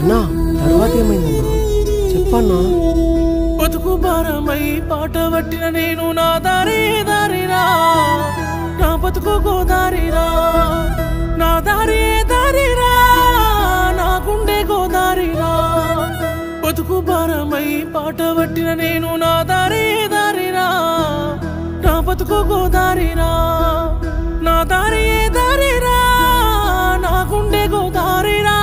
అన్నా తర్వాత ఏమైందన్నా చెప్పన్నా. బతుకు భారమై పాట పట్టిన నేను నా దారిరా, నా బతుకు గోదారిరా, నా దారిరా, నా గుండె గోదారిరా. బతుకు భారమై పాట పట్టిన నేను నా దారిరా, నా బతుకు గోదారిరా, నా దారిరా, నా గుండె గోదారిరా.